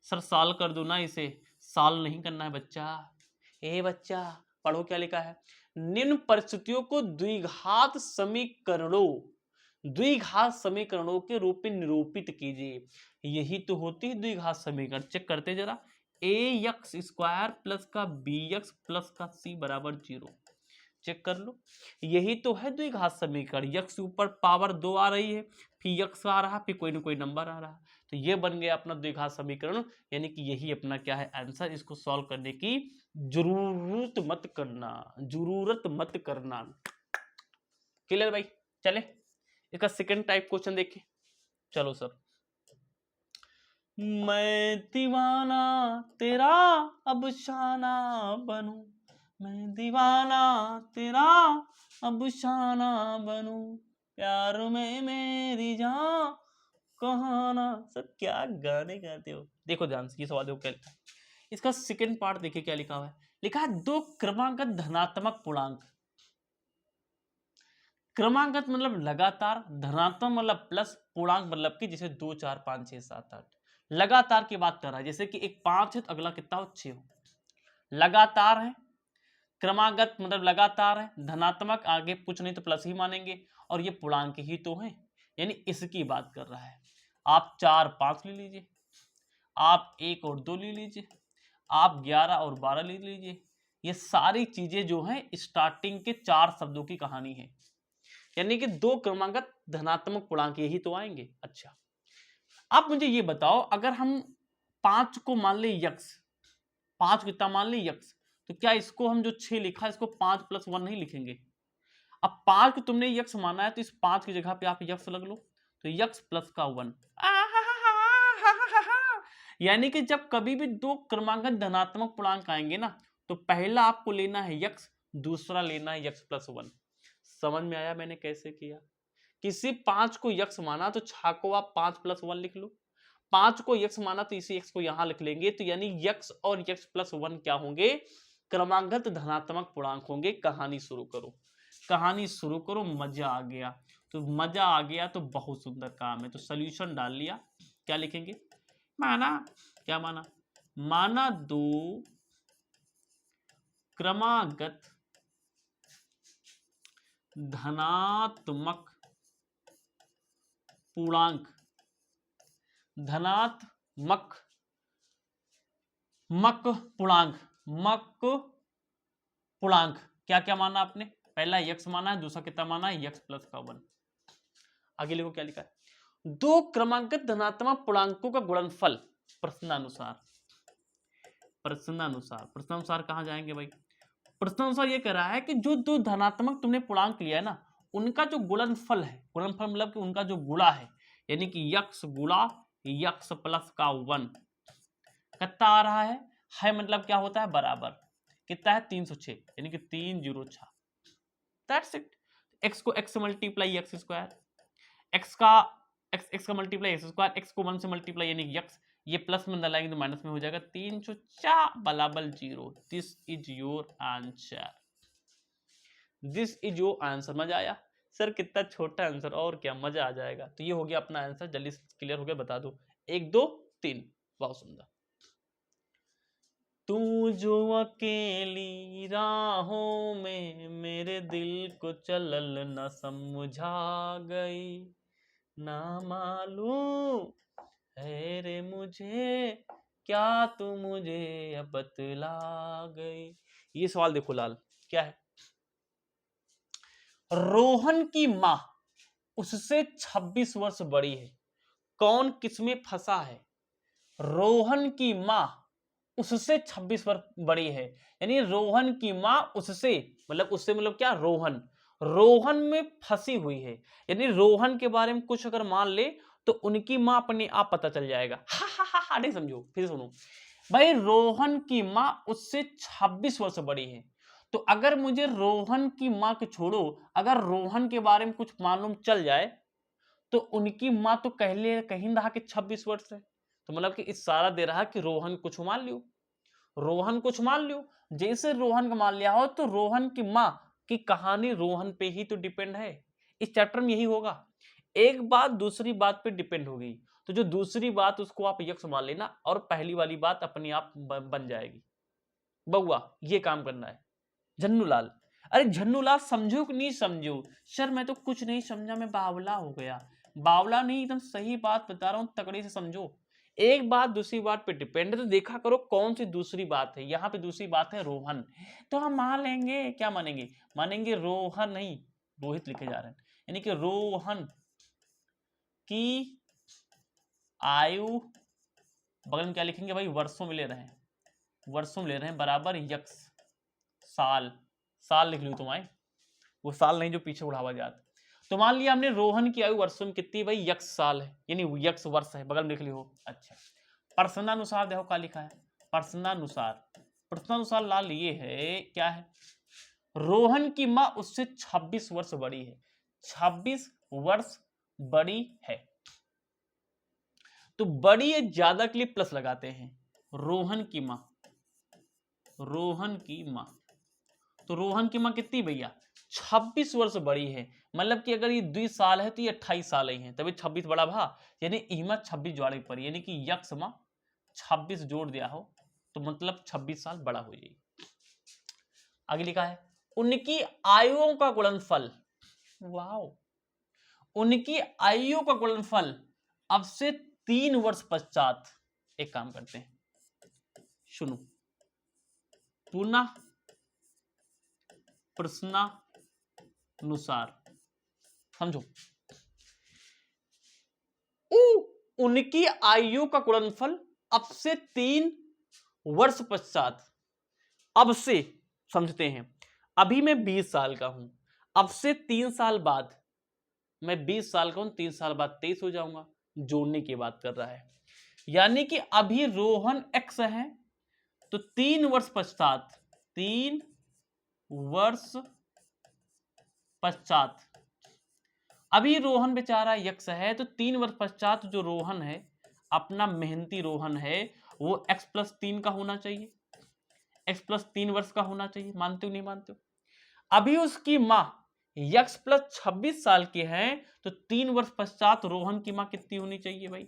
सर साल कर दो ना इसे, साल नहीं करना है बच्चा। ए बच्चा पढ़ो क्या लिखा है, निम्न परिस्थितियों को द्विघात समीकरणों के रूप में निरूपित कीजिए। यही तो होती है द्विघात समीकरण। चेक करते जरा, ए एक्स स्क्वायर प्लस का बी एक्स प्लस का सी बराबर 0। चेक कर लो, यही तो है द्विघात समीकरण। यक्स ऊपर पावर 2 आ रही है, फिर यक्स आ रहा, फिर कोई ना कोई नंबर आ रहा, तो ये बन गया अपना द्विघात समीकरण। यानी कि यही अपना क्या है आंसर। इसको सॉल्व करने की जरूरत मत करना। क्लियर भाई? चले इसका सेकंड टाइप क्वेश्चन देखें। चलो सर, मैं दीवाना तेरा अब शाना बनूं, मैं दीवाना तेरा अब शाना बनूं, प्यार में मेरी जान कहाना। सर क्या गाने गाते हो। देखो ध्यान से ये सवाल देखो क्या लिखा है। इसका सेकंड पार्ट देखिए क्या लिखा हुआ है। लिखा है 2 क्रमागत धनात्मक पूर्णांक। क्रमागत मतलब लगातार, धनात्मक मतलब प्लस, पूर्णांक मतलब कि जैसे 2 4 5 6 7 8 लगातार की बात कर रहा है। जैसे कि एक 5 है तो अगला कितना हो 6 हो, लगातार है। क्रमागत मतलब लगातार है, धनात्मक आगे कुछ नहीं तो प्लस ही मानेंगे, और ये पूर्णांक ही तो है, यानी इसकी बात कर रहा है। आप 4 5 ले लीजिए, आप 1 और 2 ले लीजिए, आप 11 और 12 ले लीजिए। ये सारी चीजें जो हैं स्टार्टिंग के 4 शब्दों की कहानी है, यानी कि 2 क्रमागत धनात्मक पूर्णांक यही तो आएंगे। अच्छा आप मुझे ये बताओ, अगर हम 5 को मान ले यक्स, 5 को कितना मान ले यक्स, तो क्या इसको हम जो 6 लिखा है इसको 5 + 1 नहीं लिखेंगे? अब 5 को तुमने यक्स माना है तो इस 5 की जगह पे आप यक्स लग लो, तो यक्स प्लस का 1। यानी कि जब कभी भी 2 क्रमांकन धनात्मक पूर्णांक आएंगे ना, तो पहला आपको लेना है यक्स, दूसरा लेना है यक्स प्लस 1। समझ में आया मैंने कैसे किया? किसी 5 को यक्स माना तो 6 को आप 5 + 1 लिख लो, 5 को यक्स माना तो इसी यक्स को यहां लिख लेंगे, तो यानी यक्स और यक्स + 1 क्या होंगे? क्रमांकगत धनात्मक पूर्णांक होंगे। कहानी शुरू करो, कहानी शुरू करो, मजा आ गया। तो मजा आ गया तो बहुत सुंदर काम है। तो सॉल्यूशन डाल लिया, क्या लिखेंगे? माना, क्या माना? माना दो क्रमागत धनात्मक पूर्णांक, धनात्मक मक पूर्णांक, मक पूर्णांक क्या क्या माना आपने? पहला यक्स माना है, दूसरा कितना माना है? यक्स + 1। आगे लिखो क्या लिखा है? दो क्रमांकित धनात्मक पूर्णांकों का गुणनफल प्रश्नानुसार, प्रश्नानुसार, प्रश्नानुसार कहां जाएंगे भाई? प्रश्नानुसार ये कह रहा है कि जो दो धनात्मक तुमने पूर्णांक लिया है ना, उनका जो गुणनफल है, गुणनफल मतलब कि उनका जो गुणा है, यानी कि यक्स गुणा यक्स + 1 कितना आ रहा है मतलब क्या होता है? बराबर कितना है? 306, यानी कि 306। That's it. एक्स को एक्स से मल्टीप्लाई एक्स स्क्वायर, एक्स का मल्टीप्लाई एक्स स्क्वायर, एक्स को 1 से मल्टीप्लाई यानी यक्स, ये प्लस में डालेंगे तो माइनस में हो जाएगा। 304 बराबर 0। This is your answer, this is your answer. मजा आया? सर कितना छोटा आंसर, और क्या, मजा आ जाएगा। तो ये हो गया अपना आंसर। जल्दी क्लियर हो गया? बता दो 1 2 3। बहुत सुंदर। तू जो अकेली राहों में मेरे दिल को चलल न समझा गई, ना मालूम है रे मुझे क्या तू मुझे अब बतला गई। ये सवाल देखो लाल, क्या है? रोहन की मां उससे 26 वर्ष बड़ी है, कौन किसमें फंसा है? रोहन की मां उससे 26 वर्ष बड़ी है, यानी रोहन की मां उससे मतलब क्या? रोहन, रोहन में फंसी हुई है, यानी रोहन के बारे में कुछ अगर मान ले तो उनकी मां अपने आप पता चल जाएगा। हा नहीं समझो, फिर सुनो भाई। रोहन की मां उससे 26 वर्ष बड़ी है, तो अगर मुझे रोहन की मां को छोड़ो, अगर रोहन के बारे में कुछ मालूम चल जाए तो उनकी मां तो कहीं रहा कि 26 वर्ष है, तो मतलब कि इशारा दे रहा कि रोहन कुछ मान लियो, रोहन कुछ मान लियो। जैसे रोहन का मान लिया हो तो रोहन की मां की कहानी रोहन पे ही तो डिपेंड है। इस चैप्टर में यही होगा। एक बात दूसरी बात पे डिपेंड होगी, तो जो दूसरी बात उसको आप यक्स मान लेना और पहली वाली बात अपने आप बन जाएगी। बउआ ये काम करना है। झन्नूलाल, अरे झन्नूलाल समझो कि नहीं समझो? सर मैं तो कुछ नहीं समझा, मैं बावला हो गया। बावला नहीं, एकदम सही बात बता रहा हूं, तकड़े से समझो। एक बात दूसरी बात पे डिपेंड है, तो देखा करो कौन सी दूसरी बात है। यहाँ पे दूसरी बात है रोहन, तो हम मान लेंगे, क्या मानेंगे? मानेंगे रोहन नहीं, रोहित लिखे जा रहे हैं, यानी कि रोहन की आयु, बगल में क्या लिखेंगे भाई? वर्षों में ले रहे हैं, वर्षों में ले रहे हैं, बराबर यक्स, साल, साल लिख लो तुम्हारे, वो साल नहीं जो पीछे बढ़ावा जाता। तो मान लिया हमने रोहन की आयु वर्षों में कितनी भाई? यक्स साल है, यानी यक्स वर्ष है, बगल में लिख लियो। अच्छा, प्रश्नानुसार देखो क्या लिखा है? प्रश्नानुसार, प्रश्नानुसार लाल ये है, क्या है? रोहन की मां उससे 26 वर्ष बड़ी है, 26 वर्ष बड़ी है, तो बड़ी या ज्यादा के लिए प्लस लगाते हैं। रोहन की मां, रोहन की मां, तो रोहन की मां कितनी भैया? 26 वर्ष बड़ी है, मतलब कि अगर ये 2 साल है तो ये 28 साल ही है, तभी 26 बड़ा भा, यानी इमा 26 जोड़े पर, यानी कि यक्स मां 26 जोड़ दिया हो तो मतलब 26 साल बड़ा हो जाएगी। आगे लिखा है उनकी आयुओं का गुणनफल, वाओ, उनकी आयु का गुणनफल अब से 3 वर्ष पश्चात। एक काम करते हैं, सुनो पुनः प्रश्नानुसार, समझो। उनकी आयु का गुणनफल अब से 3 वर्ष पश्चात, अब से समझते हैं, अभी मैं 20 साल का हूं, अब से 3 साल बाद मैं 20 साल का हूं, 3 साल बाद 23 हो जाऊंगा, जोड़ने की बात कर रहा है। यानी कि अभी रोहन एक्स है, तो 3 वर्ष पश्चात, 3 वर्ष पश्चात, अभी रोहन बेचारा यक्ष है तो 3 वर्ष पश्चात जो रोहन है, अपना मेहनती रोहन है, वो x+3 का होना चाहिए, x+3 वर्ष का होना चाहिए। मानते हो नहीं मानते हो? अभी उसकी माँ x+26 साल की है तो 3 वर्ष पश्चात रोहन की माँ कितनी होनी चाहिए भाई?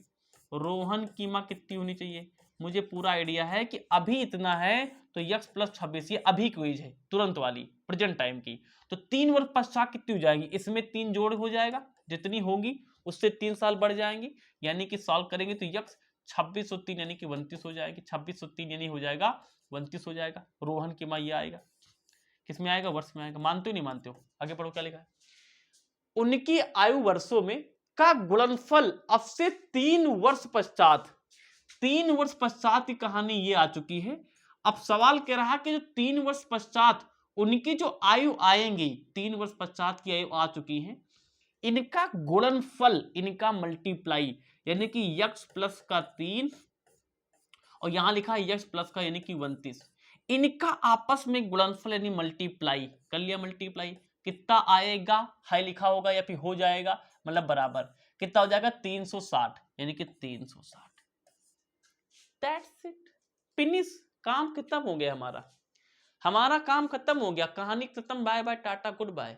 रोहन की माँ कितनी होनी चाहिए? मुझे पूरा आइडिया है कि अभी इतना है तो x+26, ये अभी की एज है, तुरंत वाली, प्रेजेंट टाइम की। तो 3 वर्ष पश्चात कितनी हो जाएगी? इसमें 3 जोड़ हो जाएगा, जितनी होगी उससे 3 साल बढ़ जाएंगे, यानी कि सॉल्व करेंगे तो x 26 और 3 यानी कि 29 हो जाएगी। 26 और 3 यानी हो जाएगा 29 हो जाएगा। रोहन की माँ ये आएगा, किसमें आएगा? वर्ष में आएगा। मानते हो नहीं मानते हो? आगे पढ़ो क्या लिखा है। उनकी आयु वर्षों में का गुणनफल अब से 3 वर्ष पश्चात, 3 वर्ष पश्चात की कहानी ये आ चुकी है। अब सवाल कह रहा है कि जो 3 वर्ष पश्चात उनकी जो आयु आएंगी, 3 वर्ष पश्चात की आयु आ चुकी है, इनका गुणनफल, इनका मल्टीप्लाई, यानी कि x प्लस का 3 और यहां लिखा है x प्लस का यानी कि 29, इनका आपस में गुणनफल यानी मल्टीप्लाई कर लिया। मल्टीप्लाई कितना आएगा? हाई लिखा होगा या फिर हो जाएगा, मतलब बराबर कितना हो जाएगा? 360, यानी कि 360। दैट्स इट, फिनिश, काम खत्म हो गया हमारा, हमारा काम खत्म हो गया, कहानी खत्म। Bye bye tata goodbye,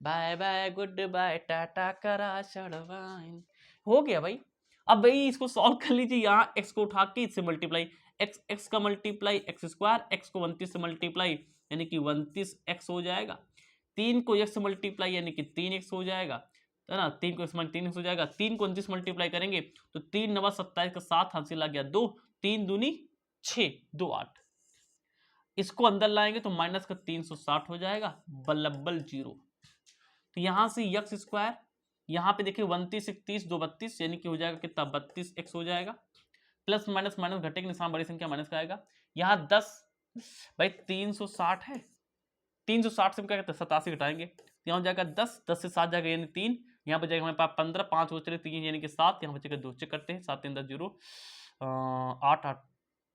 bye bye goodbye tata करा शड़वाइन, हो गया भाई। अब भाई इसको सॉल्व कर लीजिए, यहाँ x को उठा के इससे मल्टीप्लाई, x का मल्टीप्लाई x², x को 29 से मल्टीप्लाई यानी कि 29x हो जाएगा। 3 को x से मल्टीप्लाई यानी कि 3x हो जाएगा, है ना? 3 को 3x हो जाएगा। 3 को 29 मल्टीप्लाई करेंगे तो 3 9 27 का 7 हासिल आ गया 2, 3 दूनी 6, 2 8। इसको अंदर लाएंगे तो माइनस का 360 हो जाएगा, बल्लब्बल 0। तो यहां से x², यहां पे देखिए 29 31 2 32 यानी कि हो जाएगा कितना? 32x हो जाएगा। प्लस माइनस माइनस घटे के निशान बड़ी संख्या माइनस का आएगा। यहाँ 10 भाई 360 है, 360 से हम क्या कहते हैं? 87 घटाएंगे, यहाँ हो जाएगा 10, 10 से 7 जाएगा यानी 3, यहाँ बचेगा हमारे पास 15, 5 बचे 3 यानी कि 7, यहाँ बचेगा 2, चेक करते हैं। 7 3 10 0, 8 8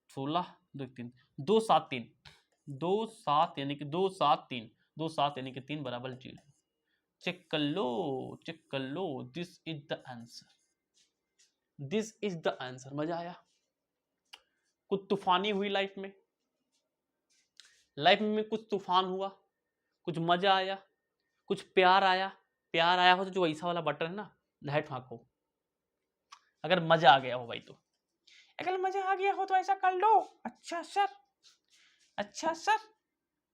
16 2 3 2 7 3 2 7 यानी कि 2 7 3 2 7 यानी कि 3 बराबर 0। चेक कर लो, चेक कर लो, this is the answer, this is the answer. मजा आया? कुछ तूफानी हुई लाइफ में, लाइफ में कुछ तूफान हुआ, कुछ मजा आया, कुछ प्यार आया। प्यार आया हो तो जो ऐसा वाला बटन है ना, लाइट फाँको, अगर मजा आ गया हो भाई तो। अगर मजा आ गया हो तो ऐसा कर लो। अच्छा सर, अच्छा सर,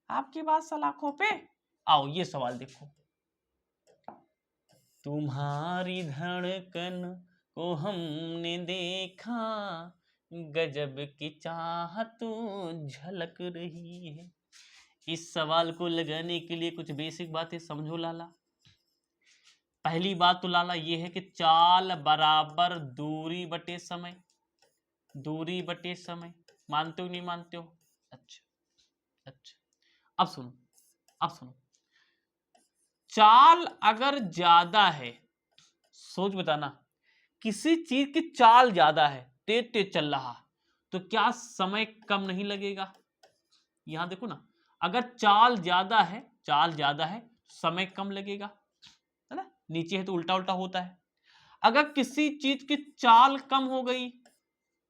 आपकी बात सलाखों पे। आओ ये सवाल देखो। तुम्हारी धड़कन को हमने देखा, गजब की चाहत झलक रही है। इस सवाल को लगाने के लिए कुछ बेसिक बातें समझो लाला। पहली बात तो लाला ये है कि चाल बराबर दूरी बटे समय, दूरी बटे समय। मानते हो नहीं मानते हो? अच्छा अच्छा, अब सुनो, अब सुनो। चाल अगर ज्यादा है, सोच बताना, किसी चीज की चाल ज्यादा है, तेज तेज चल रहा, तो क्या समय कम नहीं लगेगा? यहां देखो ना, अगर चाल ज्यादा है, चाल ज्यादा है, समय कम लगेगा, है ना? नीचे है तो उल्टा उल्टा होता है। अगर किसी चीज की चाल कम हो गई,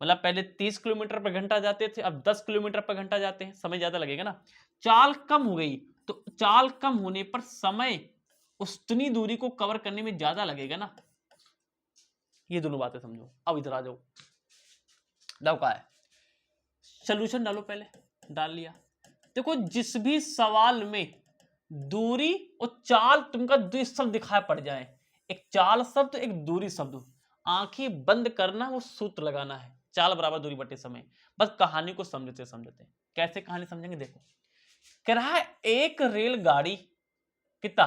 मतलब पहले 30 किलोमीटर पर घंटा जाते थे, अब 10 किलोमीटर पर घंटा जाते हैं, समय ज्यादा लगेगा ना। चाल कम हो गई तो चाल कम होने पर समय उतनी दूरी को कवर करने में ज्यादा लगेगा ना। ये दोनों बातें समझो। अब इधर आ जाओ, डाउ का है, सोल्यूशन डालो। पहले डाल लिया। देखो जिस भी सवाल में दूरी और चाल तुमका दो शब्द दिखाई पड़ जाए, एक चाल शब्द एक दूरी शब्द, आंखें बंद करना, वो सूत्र लगाना है, चाल बराबर दूरी बटे समय। बस कहानी को समझते समझते। कैसे कहानी समझेंगे? देखो कह रहा है एक रेलगाड़ी कितना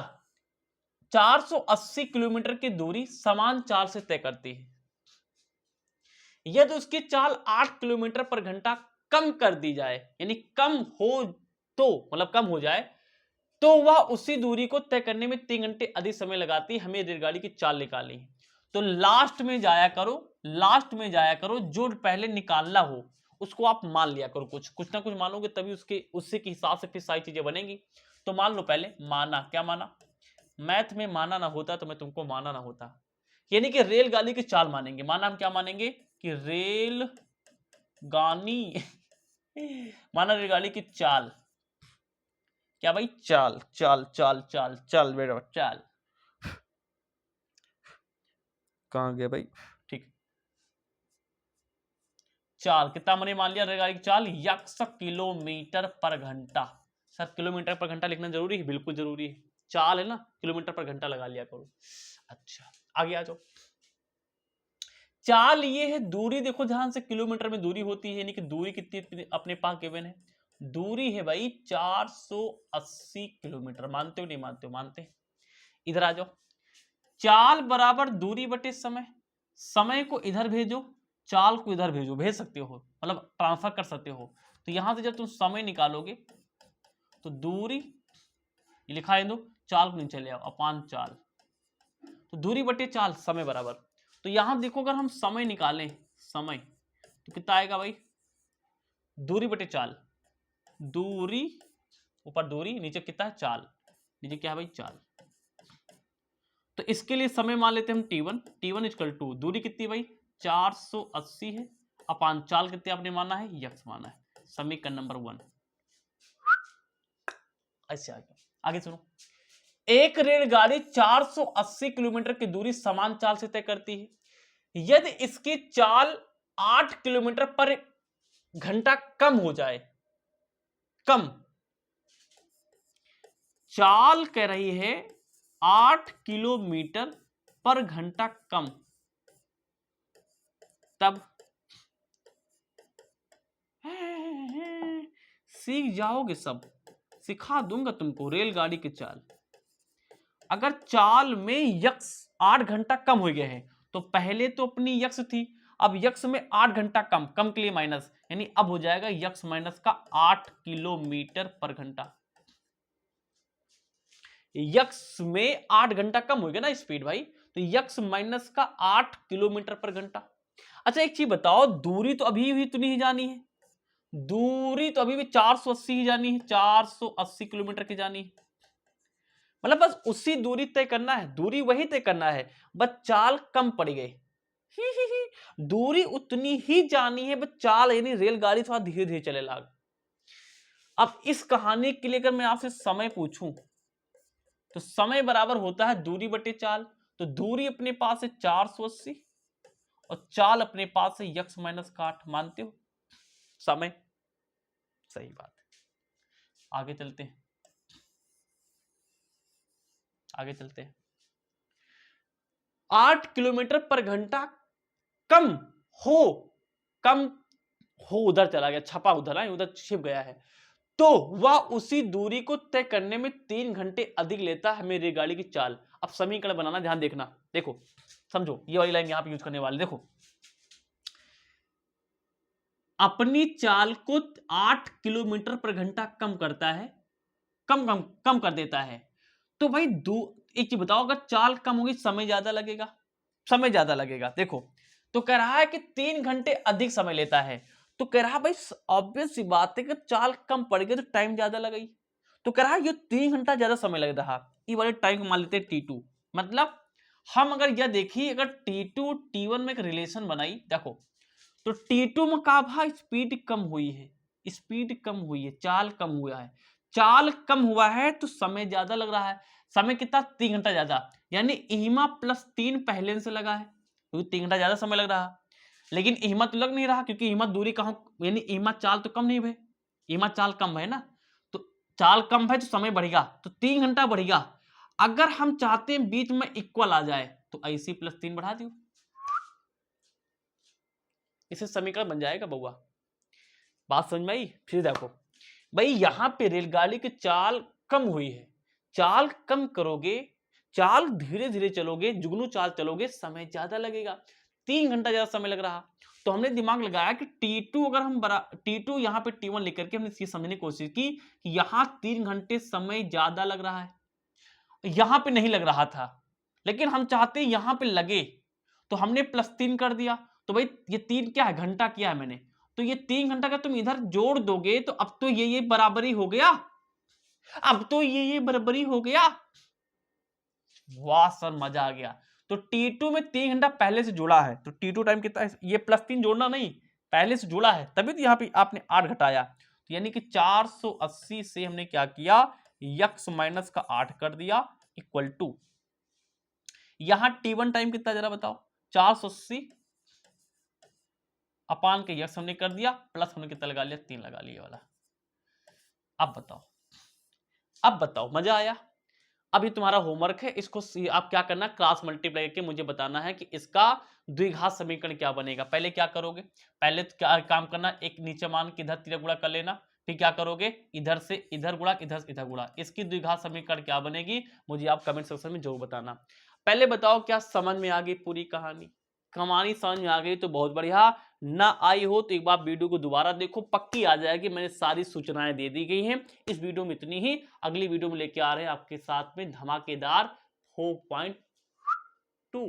480 किलोमीटर की दूरी समान चाल से तय करती है। यदि उसकी चाल 8 किलोमीटर पर घंटा कम कर दी जाए, यानी कम हो तो मतलब कम हो जाए, तो वह उसी दूरी को तय करने में 3 घंटे अधिक समय लगाती है। हमें रेलगाड़ी की चाल निकालनी है। तो लास्ट में जाया करो, लास्ट में जाया करो, जो पहले निकालना हो उसको आप मान लिया करो। कुछ कुछ ना कुछ मानोगे तभी उसके हिसाब से फिर सारी चीजें बनेंगी। तो मान लो, पहले माना, क्या माना? मैथ में माना ना होता तो मैं तुमको माना ना होता, यानी कि रेलगाड़ी की चाल मानेंगे। माना हम क्या मानेंगे कि रेल गानी माना रेलगाड़ी की चाल, क्या भाई, चाल चाल चाल चाल चाल बेटा चाल, कहां गया भाई, ठीक, चाल कितना मैंने मान लिया रेलगाड़ी की चाल, यक्स किलोमीटर पर घंटा। सर किलोमीटर पर घंटा लिखना जरूरी है, बिल्कुल जरूरी है, चाल है ना, किलोमीटर पर घंटा लगा लिया करो। अच्छा आगे आ जाओ। चाल ये है दूरी, देखो ध्यान से, किलोमीटर में दूरी होती है, यानी कि दूरी कितनी अपने पास गिवन है, दूरी है भाई 480 किलोमीटर। मानते हो नहीं मानते हो, मानते हैं। इधर आ जाओ, चाल बराबर दूरी बटे समय, समय को इधर भेजो, चाल को इधर भेजो, भेज सकते हो, मतलब ट्रांसफर कर सकते हो। तो यहां से जब तुम समय निकालोगे तो दूरी ये लिखा है, दो चाल को नीचे ले आओ, अपान चाल, तो दूरी बटे चाल समय बराबर, तो यहां देखो अगर हम समय निकालें, समय तो कितना आएगा भाई, दूरी बटे चाल, दूरी ऊपर दूरी, नीचे कितना है चाल, नीचे क्या है भाई चाल। तो इसके लिए समय मान लेते हैं हम t1, t1 इक्वल टू दूरी कितनी भाई 480 है, अपान चाल कितने आपने माना है, यक्स माना है। समीकरण नंबर 1 ऐसे आगे सुनो, एक रेलगाड़ी 480 किलोमीटर की दूरी समान चाल से तय करती है। यदि इसकी चाल 8 किलोमीटर पर घंटा कम हो जाए, कम, चाल कह रही है 8 किलोमीटर पर घंटा कम, तब सीख जाओगे सब, सिखा दूंगा तुमको रेलगाड़ी की चाल। अगर चाल में यक्स 8 घंटा कम हो गया है, तो पहले तो अपनी यक्स थी, अब यक्स में 8 घंटा कम, कम के लिए माइनस, यानी अब हो जाएगा यक्स माइनस का 8 किलोमीटर पर घंटा। यक्स में 8 घंटा कम हो गया ना स्पीड भाई, तो यक्स माइनस का 8 किलोमीटर पर घंटा। अच्छा एक चीज बताओ, दूरी तो अभी भी तो नहीं जानी है, दूरी तो अभी भी 480 ही जानी है, 480 किलोमीटर की जानी है, मतलब बस उसी दूरी तय करना है, दूरी वही तय करना है, बस चाल कम पड़ गई, दूरी उतनी ही जानी है, बस चाल यानी रेलगाड़ी थोड़ा धीरे धीरे चले लगा। अब इस कहानी के लिए अगर मैं आपसे समय पूछूं, तो समय बराबर होता है दूरी बटे चाल, तो दूरी अपने पास है 480 और चाल अपने पास है यक्स माइनस का 8, मानते हो समय, सही बात है। आगे चलते हैं, आगे चलते हैं। 8 किलोमीटर पर घंटा कम हो, कम हो उधर चला गया, छपा उधर है, उधर छिप गया है, तो वह उसी दूरी को तय करने में 3 घंटे अधिक लेता है मेरी गाड़ी की चाल। अब समीकरण बनाना, ध्यान देखना, देखो समझो, ये वाली लाइन यहां पे यूज करने वाले, देखो अपनी चाल को 8 किलोमीटर पर घंटा कम करता है, कम कम कम कर देता है, तो भाई एक चीज बताओ, अगर चाल कम होगी समय ज्यादा लगेगा, समय ज्यादा लगेगा, देखो तो कह रहा है कि 3 घंटे अधिक समय लेता है, तो कह रहा भाई ऑब्वियस सी बात है कि चाल कम पड़ गई तो टाइम ज्यादा लगेगी, तो कह रहा है ये 3 घंटा ज्यादा समय लग रहा, ये वाले टाइम को मान लेते हैं T2। मतलब हम अगर यह देखिए, अगर T2 T1 में एक रिलेशन बनाई, देखो तो T2 में का भाई स्पीड कम हुई है, स्पीड कम हुई है, चाल कम हुआ है, चाल कम हुआ है तो समय ज्यादा लग रहा है, समय कितना 3 घंटा ज्यादा, यानी इमा प्लस 3 पहले से लगा है, क्योंकि 3 घंटा ज्यादा समय लग रहा, लेकिन इमा तो लग नहीं रहा, क्योंकि इमा दूरी कहां, यानी इमा चाल तो कम नहीं है, इमा चाल कम है ना, तो चाल कम है तो समय बढ़ेगा, तो 3 घंटा बढ़ेगा। अगर हम चाहते हैं बीच में इक्वल आ जाए, तो IC प्लस 3 बढ़ा दियो, इसे समीकरण बन जाएगा बउआ। बात समझ में आई? फिर देखो भाई, यहां पे रेलगाड़ी की चाल कम हुई है, चाल कम करोगे, चाल धीरे धीरे चलोगे, जुगनू चाल चलोगे, समय ज्यादा लगेगा, 3 घंटा ज्यादा समय लग रहा, तो हमने दिमाग लगाया कि T2 अगर हम T2 यहाँ पे T1 लेकर के हमने चीज समझने की कोशिश की कि यहाँ 3 घंटे समय ज्यादा लग रहा है, यहां पे नहीं लग रहा था, लेकिन हम चाहते यहां पे लगे, तो हमने +3 कर दिया, तो भाई ये 3 क्या है, घंटा किया है मैंने, तो ये 3 घंटा का तुम इधर जोड़ दोगे तो अब तो ये बराबरी हो गया, अब तो ये बराबरी हो गया, वाह सर मजा आ गया। तो T2 में 3 घंटा पहले से जुड़ा है, तो T2 टाइम कितना है, ये +3 जोड़ना नहीं, पहले से जुड़ा है, तभी तो यहाँ पे आपने 8 घटाया, तो यानी कि 480 से हमने क्या किया, यक्स माइनस का 8 कर दिया इक्वल टू, यहां T1 टाइम कितना जरा बताओ, 480 अपान के यक्स हमने कर दिया, प्लस हमने कितना लगा लिया, 3 लगा लिया वाला। अब बताओ मजा आया। अभी तुम्हारा होमवर्क है, इसको आप क्या करना, क्रॉस मल्टीप्लाई करके मुझे बताना है कि इसका द्विघात समीकरण क्या बनेगा। पहले क्या करोगे, पहले तो क्या काम करना, एक नीचे मान के इधर तिरक गुणा कर लेना, फिर क्या करोगे, इधर से इधर गुणा, इधर से इधर गुणा, इसकी द्विघात समीकरण क्या बनेगी मुझे आप कमेंट सेक्शन में जरूर बताना। पहले बताओ क्या समझ में आ गई पूरी कहानी, कहानी समझ में आ गई तो बहुत बढ़िया, ना आई हो तो एक बार वीडियो को दोबारा देखो, पक्की आ जाएगी, मैंने सारी सूचनाएं दे दी गई हैं इस वीडियो में, इतनी ही। अगली वीडियो में लेके आ रहे हैं आपके साथ में धमाकेदार 4.2।